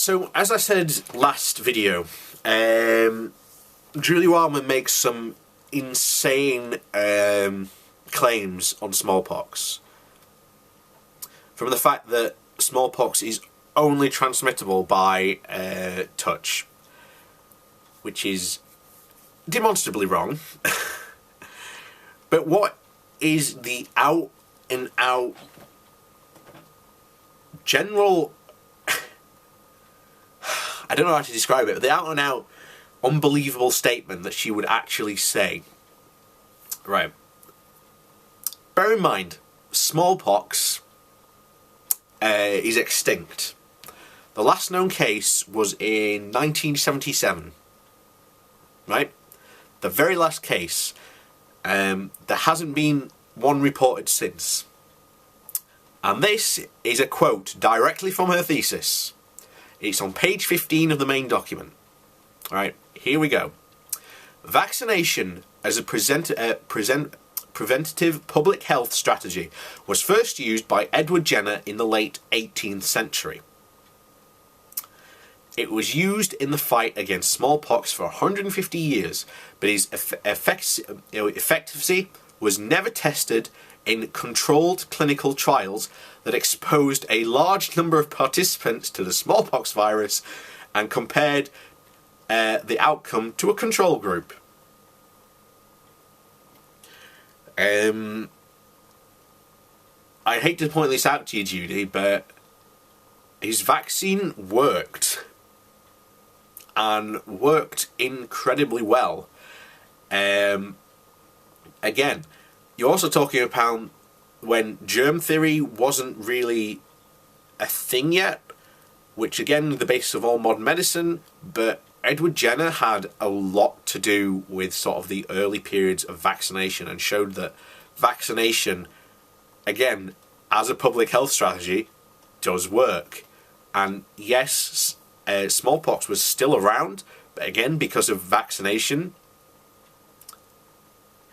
So, as I said last video, Julie Wildman makes some insane claims on smallpox. From the fact that smallpox is only transmittable by touch, which is demonstrably wrong. But what is the out and out general, I don't know how to describe it, but the out and out unbelievable statement that she would actually say? Right. Bear in mind, smallpox is extinct. The last known case was in 1977. Right? The very last case. There hasn't been one reported since. And this is a quote directly from her thesis. It's on page 15 of the main document. Alright, here we go. Vaccination as a preventative public health strategy was first used by Edward Jenner in the late 18th century. It was used in the fight against smallpox for 150 years, but its efficacy was never tested in controlled clinical trials that exposed a large number of participants to the smallpox virus and compared the outcome to a control group. I hate to point this out to you, Judy, but his vaccine worked. And worked incredibly well. Again, you're also talking about when germ theory wasn't really a thing yet, which again is the basis of all modern medicine, but Edward Jenner had a lot to do with sort of the early periods of vaccination and showed that vaccination, again, as a public health strategy, does work. And yes, smallpox was still around, but again, because of vaccination,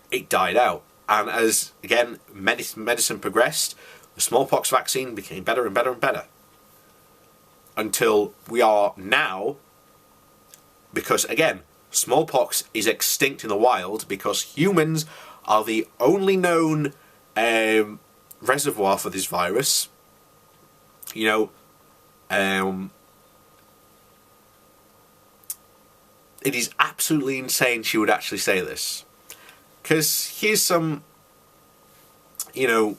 it died out. And as, again, medicine progressed, the smallpox vaccine became better and better and better. Until we are now, because, again, smallpox is extinct in the wild because humans are the only known reservoir for this virus. You know, it is absolutely insane she would actually say this. Because here's some, you know,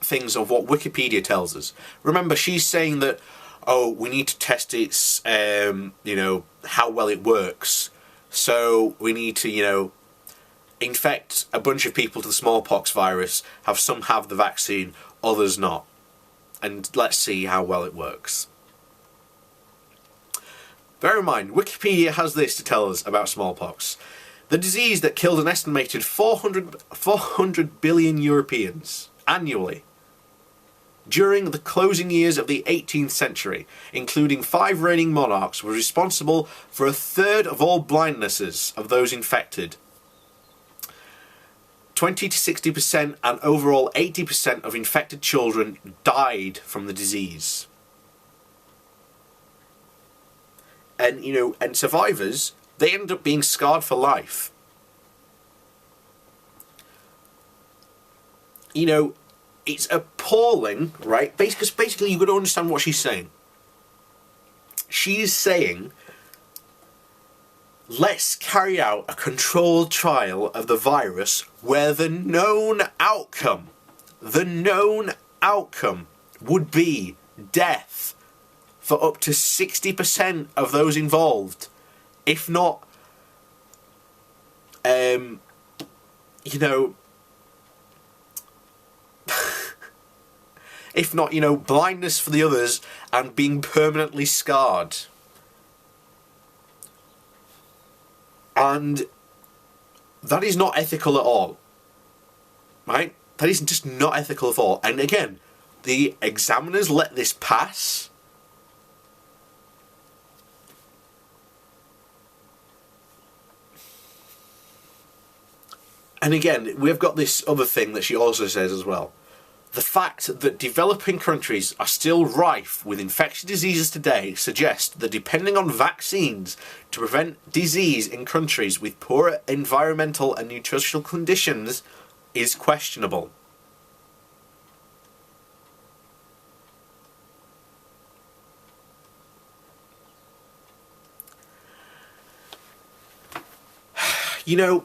things of what Wikipedia tells us. Remember, she's saying that, oh, we need to test its, you know, how well it works. So we need to, you know, infect a bunch of people to the smallpox virus, have some have the vaccine, others not. And let's see how well it works. Bear in mind, Wikipedia has this to tell us about smallpox. The disease that killed an estimated 400 billion Europeans annually during the closing years of the 18th century, including 5 reigning monarchs, was responsible for a third of all blindnesses of those infected. 20 to 60% and overall 80% of infected children died from the disease. And, you know, and survivors, they end up being scarred for life. You know, it's appalling, right? Because basically you've got to understand what she's saying. She's saying, let's carry out a controlled trial of the virus where the known outcome would be death for up to 60% of those involved, if not, you know, if not, you know, blindness for the others and being permanently scarred. And that is not ethical at all, right? That is just not ethical at all. And again, the examiners let this pass. And again, we've got this other thing that she also says as well. The fact that developing countries are still rife with infectious diseases today suggests that depending on vaccines to prevent disease in countries with poor environmental and nutritional conditions is questionable. You know,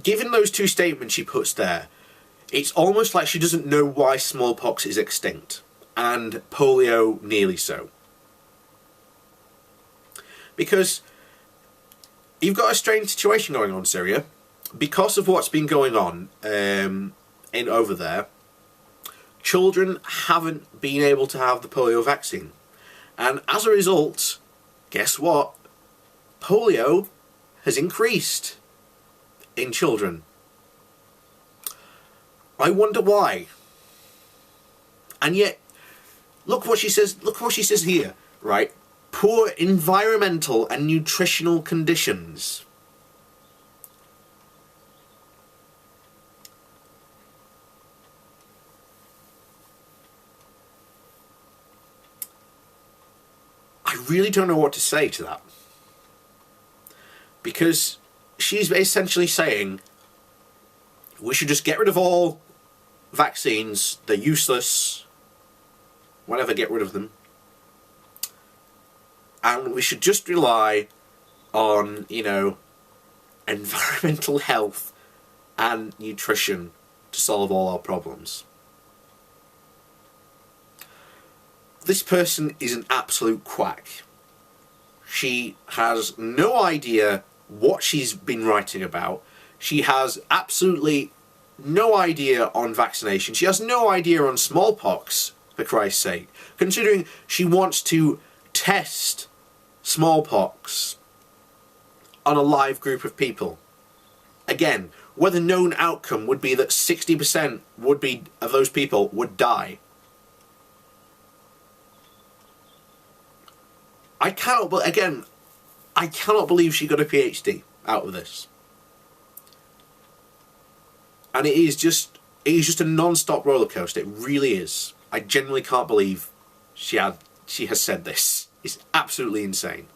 given those two statements she puts there, it's almost like she doesn't know why smallpox is extinct, and polio nearly so. Because you've got a strange situation going on in Syria. Because of what's been going on over there, children haven't been able to have the polio vaccine. And as a result, guess what? Polio has increased in children. I wonder why. And yet, look what she says here, right? Poor environmental and nutritional conditions. I really don't know what to say to that. Because she's essentially saying we should just get rid of all vaccines, they're useless, whatever, get rid of them. And we should just rely on, you know, environmental health and nutrition to solve all our problems. This person is an absolute quack. She has no idea what she's been writing about. She has absolutely no idea on vaccination. She has no idea on smallpox, for Christ's sake. Considering she wants to test smallpox on a live group of people. Again, where the known outcome would be that 60% of those people would die. I cannot believe she got a PhD out of this. And it is just a non-stop roller coaster. It really is. I genuinely can't believe she has said this. It's absolutely insane.